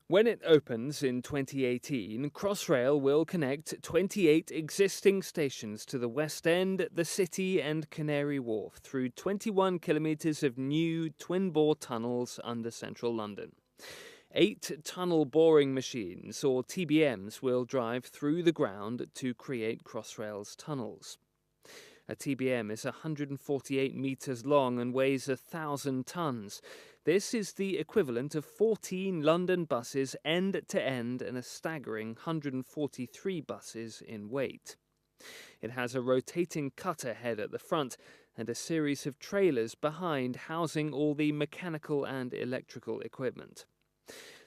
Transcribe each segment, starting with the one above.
When it opens in 2018, Crossrail will connect 28 existing stations to the West End, the City and Canary Wharf through 21 kilometres of new twin-bore tunnels under central London. 8 tunnel boring machines, or TBMs, will drive through the ground to create Crossrail's tunnels. A TBM is 148 metres long and weighs 1,000 tonnes. This is the equivalent of 14 London buses end to end and a staggering 143 buses in weight. It has a rotating cutter head at the front and a series of trailers behind housing all the mechanical and electrical equipment.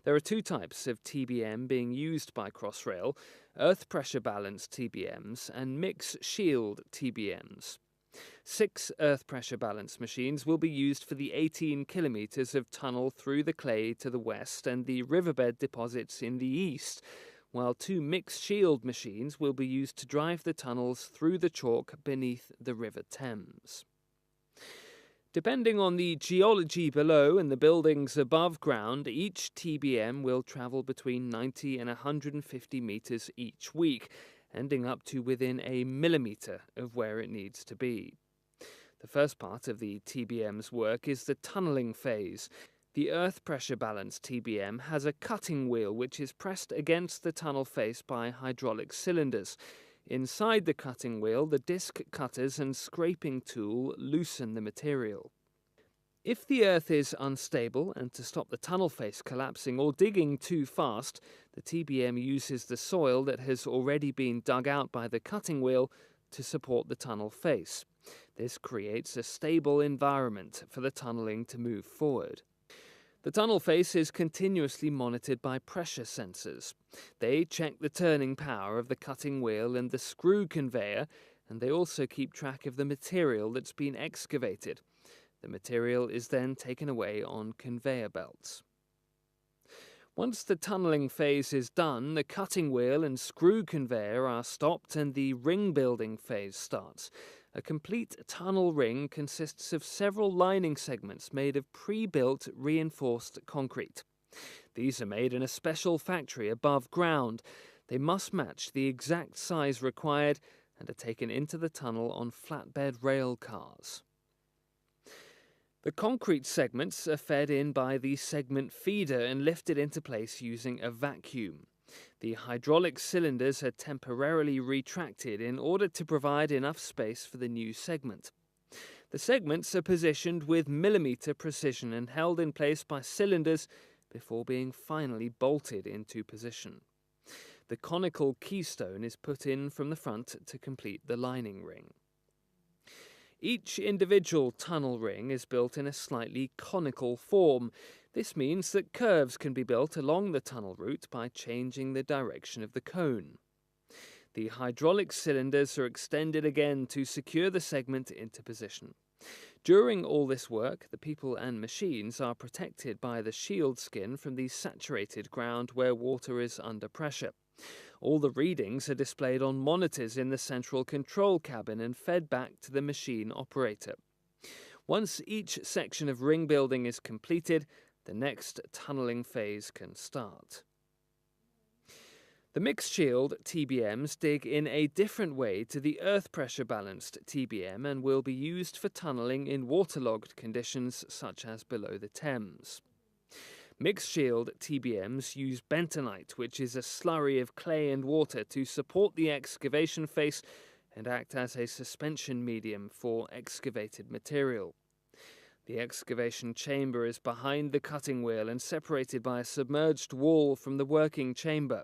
There are 2 types of TBM being used by Crossrail: earth pressure balanced TBMs and mix shield TBMs. 6 earth pressure balance machines will be used for the 18 kilometres of tunnel through the clay to the west and the riverbed deposits in the east, while 2 mixed shield machines will be used to drive the tunnels through the chalk beneath the River Thames. Depending on the geology below and the buildings above ground, each TBM will travel between 90 and 150 metres each week, ending up to within a millimetre of where it needs to be. The first part of the TBM's work is the tunnelling phase. The earth pressure balance TBM has a cutting wheel which is pressed against the tunnel face by hydraulic cylinders. Inside the cutting wheel, the disc cutters and scraping tool loosen the material. If the earth is unstable, and to stop the tunnel face collapsing or digging too fast, the TBM uses the soil that has already been dug out by the cutting wheel to support the tunnel face. This creates a stable environment for the tunnelling to move forward. The tunnel face is continuously monitored by pressure sensors. They check the turning power of the cutting wheel and the screw conveyor, and they also keep track of the material that's been excavated. The material is then taken away on conveyor belts. Once the tunnelling phase is done, the cutting wheel and screw conveyor are stopped and the ring building phase starts. A complete tunnel ring consists of several lining segments made of pre-built reinforced concrete. These are made in a special factory above ground. They must match the exact size required and are taken into the tunnel on flatbed rail cars. The concrete segments are fed in by the segment feeder and lifted into place using a vacuum. The hydraulic cylinders are temporarily retracted in order to provide enough space for the new segment. The segments are positioned with millimetre precision and held in place by cylinders before being finally bolted into position. The conical keystone is put in from the front to complete the lining ring. Each individual tunnel ring is built in a slightly conical form. This means that curves can be built along the tunnel route by changing the direction of the cone. The hydraulic cylinders are extended again to secure the segment into position. During all this work, the people and machines are protected by the shield skin from the saturated ground where water is under pressure. All the readings are displayed on monitors in the central control cabin and fed back to the machine operator. Once each section of ring building is completed, the next tunnelling phase can start. The mixed shield TBMs dig in a different way to the earth pressure balanced TBM and will be used for tunnelling in waterlogged conditions such as below the Thames. Mixed shield TBMs use bentonite, which is a slurry of clay and water, to support the excavation face and act as a suspension medium for excavated material. The excavation chamber is behind the cutting wheel and separated by a submerged wall from the working chamber.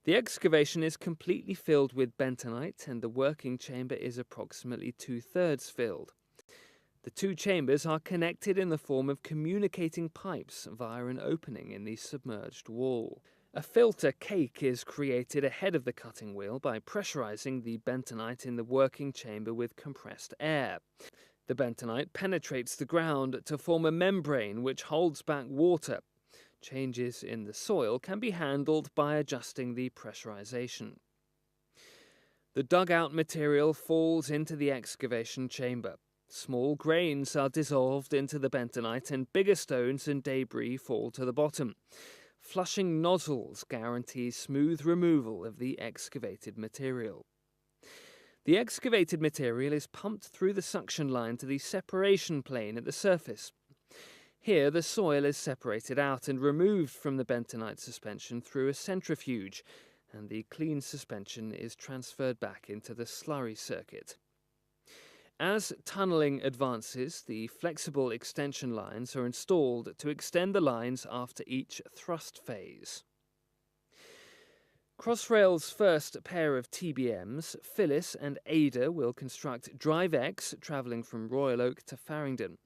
The excavation is completely filled with bentonite and the working chamber is approximately 2/3 filled. The 2 chambers are connected in the form of communicating pipes via an opening in the submerged wall. A filter cake is created ahead of the cutting wheel by pressurizing the bentonite in the working chamber with compressed air. The bentonite penetrates the ground to form a membrane which holds back water. Changes in the soil can be handled by adjusting the pressurization. The dug-out material falls into the excavation chamber. Small grains are dissolved into the bentonite and bigger stones and debris fall to the bottom. Flushing nozzles guarantee smooth removal of the excavated material. The excavated material is pumped through the suction line to the separation plane at the surface. Here, the soil is separated out and removed from the bentonite suspension through a centrifuge, and the clean suspension is transferred back into the slurry circuit. As tunnelling advances, the flexible extension lines are installed to extend the lines after each thrust phase. Crossrail's first pair of TBMs, Phyllis and Ada, will construct Drive X, travelling from Royal Oak to Farringdon.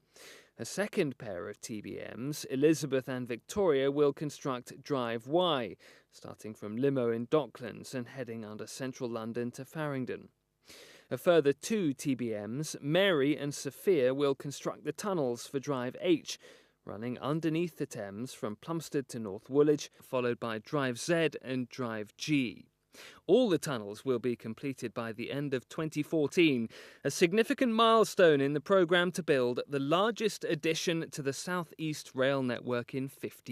A second pair of TBMs, Elizabeth and Victoria, will construct Drive Y, starting from Limo in Docklands and heading under central London to Farringdon. A further 2 TBMs, Mary and Sophia, will construct the tunnels for Drive H, running underneath the Thames from Plumstead to North Woolwich, followed by Drive Z and Drive G. All the tunnels will be completed by the end of 2014, a significant milestone in the programme to build the largest addition to the South East rail network in 50 years.